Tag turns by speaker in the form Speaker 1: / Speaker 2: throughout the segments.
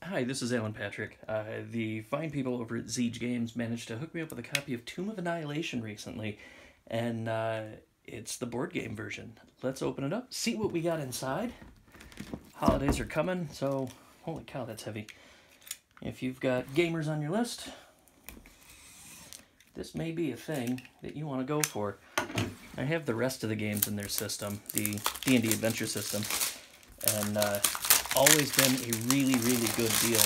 Speaker 1: Hi, this is Alan Patrick. The fine people over at Ziege Games managed to hook me up with a copy of Tomb of Annihilation recently, and it's the board game version. Let's open it up, see what we got inside. Holidays are coming, so holy cow, that's heavy. If you've got gamers on your list, this may be a thing that you want to go for. I have the rest of the games in their system, the D&D Adventure System, and always been a really, really good deal.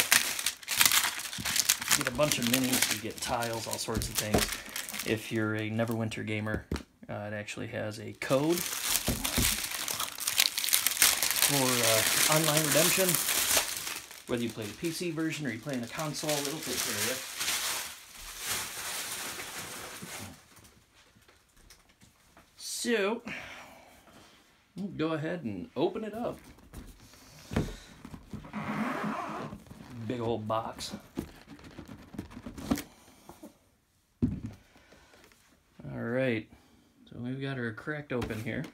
Speaker 1: You get a bunch of minis, you get tiles, all sorts of things. If you're a Neverwinter gamer, it actually has a code for online redemption. Whether you play the PC version or you play in a console, it'll take care of you. So, we'll go ahead and open it up. Big old box. Alright, so we've got her cracked open here.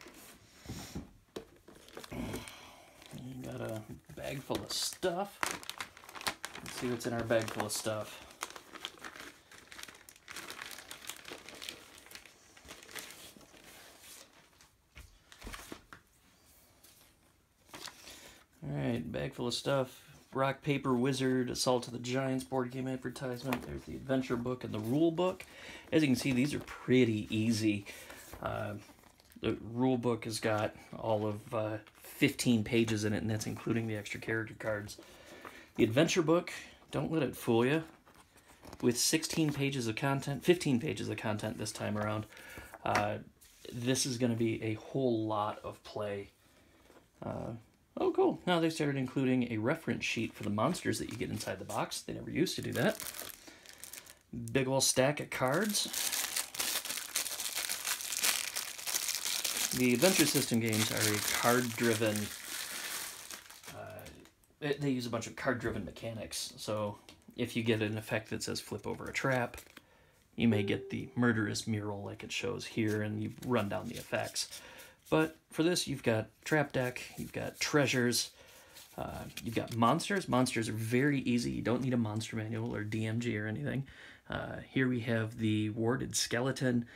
Speaker 1: Got a bag full of stuff. Let's see what's in our bag full of stuff. Alright, bag full of stuff. Rock, Paper, Wizard, Assault of the Giants board game advertisement. There's the adventure book and the rule book. As you can see, these are pretty easy. The rule book has got all of 15 pages in it, and that's including the extra character cards. The adventure book, don't let it fool you. With 16 pages of content, 15 pages of content this time around, this is going to be a whole lot of play. Oh, cool. Now they started including a reference sheet for the monsters that you get inside the box. They never used to do that. Big ol' stack of cards. The Adventure System games are a card-driven... they use a bunch of card-driven mechanics. So if you get an effect that says flip over a trap, you may get the murderous mural like it shows here, and you run down the effects. But for this, you've got trap deck, you've got treasures, you've got monsters. Monsters are very easy. You don't need a monster manual or DMG or anything. Here we have the warded skeleton.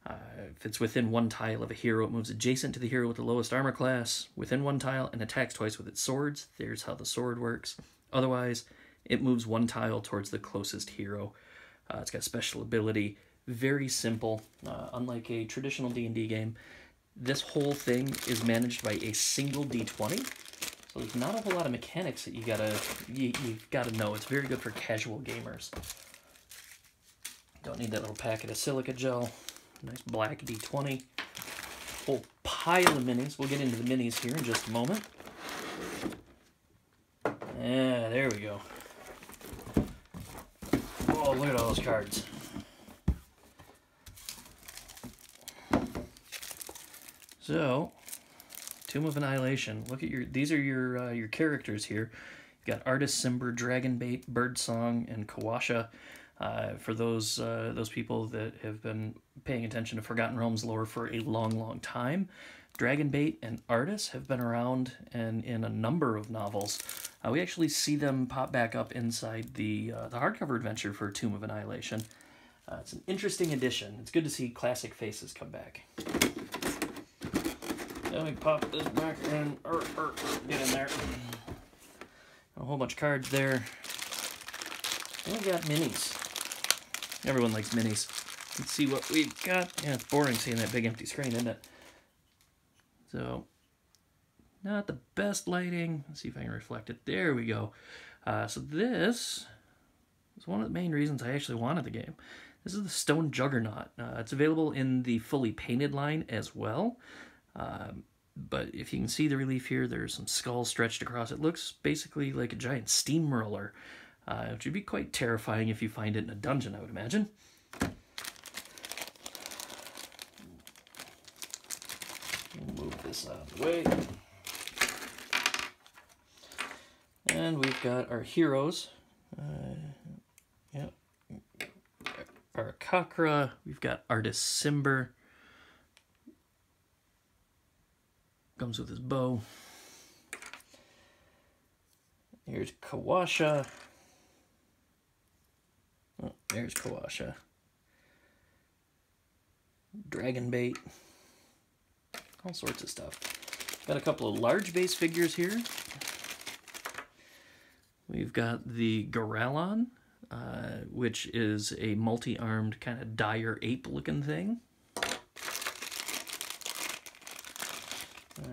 Speaker 1: If it's within one tile of a hero, it moves adjacent to the hero with the lowest armor class, within one tile, and attacks twice with its swords. There's how the sword works. Otherwise, it moves one tile towards the closest hero. It's got special ability. Very simple, unlike a traditional D&D game. This whole thing is managed by a single D20, so there's not a whole lot of mechanics that you've gotta know. It's very good for casual gamers. Don't need that little packet of silica gel. Nice black D20. Whole pile of minis. We'll get into the minis here in just a moment. Yeah, there we go. Oh, look at all those cards. So, Tomb of Annihilation. Look at these are your characters here. You've got Artist Simber, Dragonbait, Birdsong, and Kawasha. For those people that have been paying attention to Forgotten Realms lore for a long, long time, Dragonbait and Artist have been around and in a number of novels. We actually see them pop back up inside the hardcover adventure for Tomb of Annihilation. It's an interesting addition. It's good to see classic faces come back. Let me pop this back and get in there. A whole bunch of cards there. And we got minis. Everyone likes minis. Let's see what we've got. Yeah, it's boring seeing that big empty screen, isn't it? So, not the best lighting. Let's see if I can reflect it. There we go. So this is one of the main reasons I actually wanted the game. This is the Stone Juggernaut. It's available in the fully painted line as well. But if you can see the relief here, there's some skulls stretched across. It looks basically like a giant steamroller, which would be quite terrifying if you find it in a dungeon, I would imagine. We'll move this out of the way. And we've got our heroes. Our Kakra. We've got Artist Simber. Comes with his bow. Here's Kawasha. Oh, there's Kawasha. Dragon bait. All sorts of stuff. Got a couple of large base figures here. We've got the Gorallon, which is a multi-armed kind of dire ape-looking thing.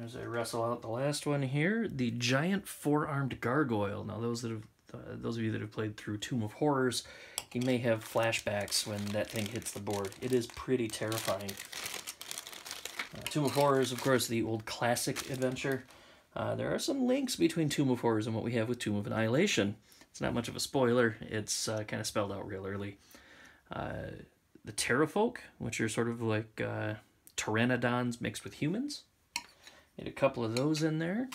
Speaker 1: As I wrestle out the last one here, the giant four-armed gargoyle. Now, those of you that have played through Tomb of Horrors, you may have flashbacks when that thing hits the board. It is pretty terrifying. Tomb of Horrors, of course, the old classic adventure. There are some links between Tomb of Horrors and what we have with Tomb of Annihilation. It's not much of a spoiler. It's kind of spelled out real early. The Terrafolk, which are sort of like pteranodons mixed with humans. Get a couple of those in there.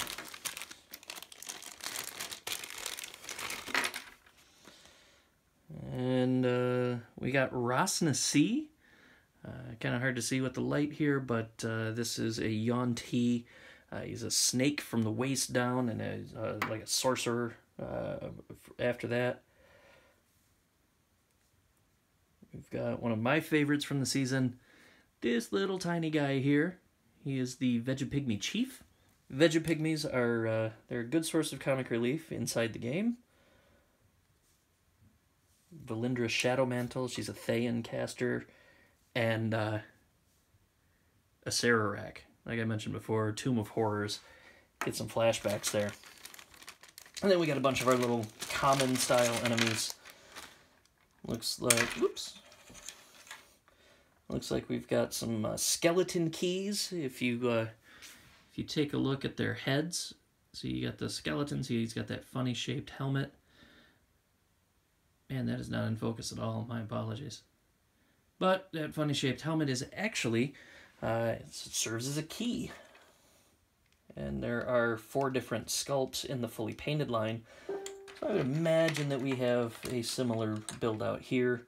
Speaker 1: And we got Rosna Sea. Kind of hard to see with the light here, but this is a Yuan-Ti. He's a snake from the waist down, and like a sorcerer after that. We've got one of my favorites from the season, this little tiny guy here. He is the Vegapygmy Chief. Vegapygmies are they're a good source of comic relief inside the game. Valindra Shadowmantle, she's a Thayan caster, and a Sararak. Like I mentioned before, Tomb of Horrors. Get some flashbacks there. And then we got a bunch of our little common style enemies. Looks like, oops. Looks like we've got some skeleton keys. If you take a look at their heads, so you got the skeletons. He's got that funny shaped helmet. Man, that is not in focus at all. My apologies. But that funny shaped helmet is actually it serves as a key. And there are 4 different sculpts in the fully painted line. So I would imagine that we have a similar build out here.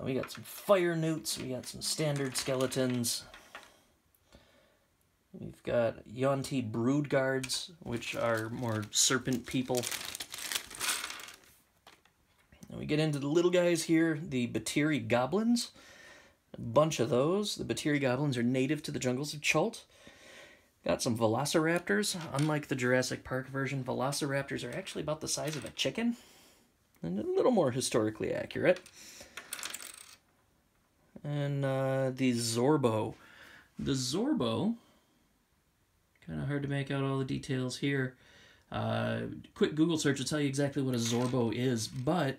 Speaker 1: We got some fire newts, we got some standard skeletons. We've got Yuan-Ti brood guards, which are more serpent people. And we get into the little guys here, the Batiri goblins. A bunch of those. The Batiri goblins are native to the jungles of Chult. Got some velociraptors. Unlike the Jurassic Park version, velociraptors are actually about the size of a chicken. And a little more historically accurate. And the Zorbo. The Zorbo, kind of hard to make out all the details here. Quick Google search will tell you exactly what a Zorbo is, but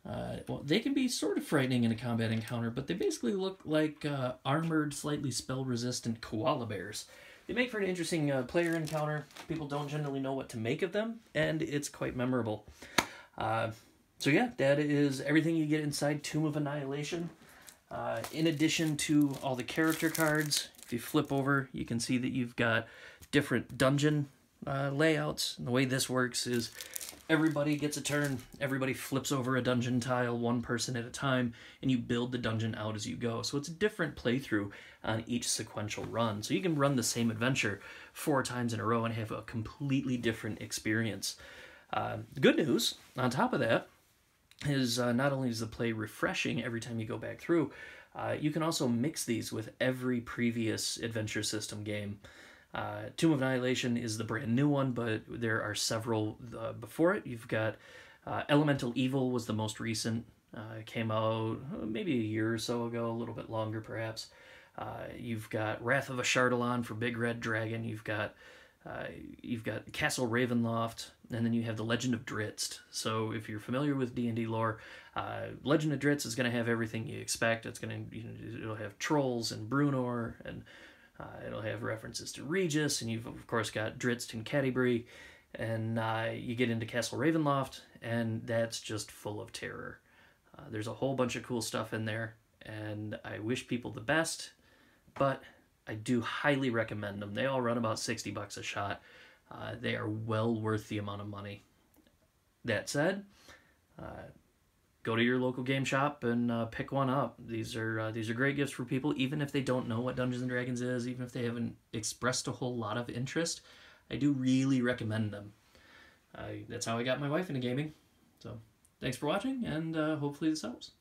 Speaker 1: well, they can be sort of frightening in a combat encounter, but they basically look like armored, slightly spell-resistant koala bears. They make for an interesting player encounter. People don't generally know what to make of them, and it's quite memorable. So yeah, that is everything you get inside Tomb of Annihilation. In addition to all the character cards, if you flip over, you can see that you've got different dungeon layouts. And the way this works is everybody gets a turn, everybody flips over a dungeon tile, one person at a time, and you build the dungeon out as you go. So it's a different playthrough on each sequential run. So you can run the same adventure 4 times in a row and have a completely different experience. The good news, on top of that, is not only is the play refreshing every time you go back through, you can also mix these with every previous Adventure System game. Tomb of Annihilation is the brand new one, but there are several before it. You've got Elemental Evil was the most recent. It came out maybe a year or so ago, a little bit longer perhaps. You've got Wrath of a Shardalon for Big Red Dragon. You've got Castle Ravenloft, and then you have the Legend of Drizzt. So if you're familiar with D&D lore, Legend of Drizzt is going to have everything you expect. It's going to, it'll have trolls and Bruenor, and it'll have references to Regis, and you've of course got Drizzt and Catti-brie, and you get into Castle Ravenloft, and that's just full of terror. There's a whole bunch of cool stuff in there, and I wish people the best, but I do highly recommend them. They all run about $60 a shot. They are well worth the amount of money. That said, go to your local game shop and pick one up. These are great gifts for people, even if they don't know what Dungeons & Dragons is, even if they haven't expressed a whole lot of interest. I do really recommend them. that's how I got my wife into gaming. So thanks for watching, and hopefully this helps.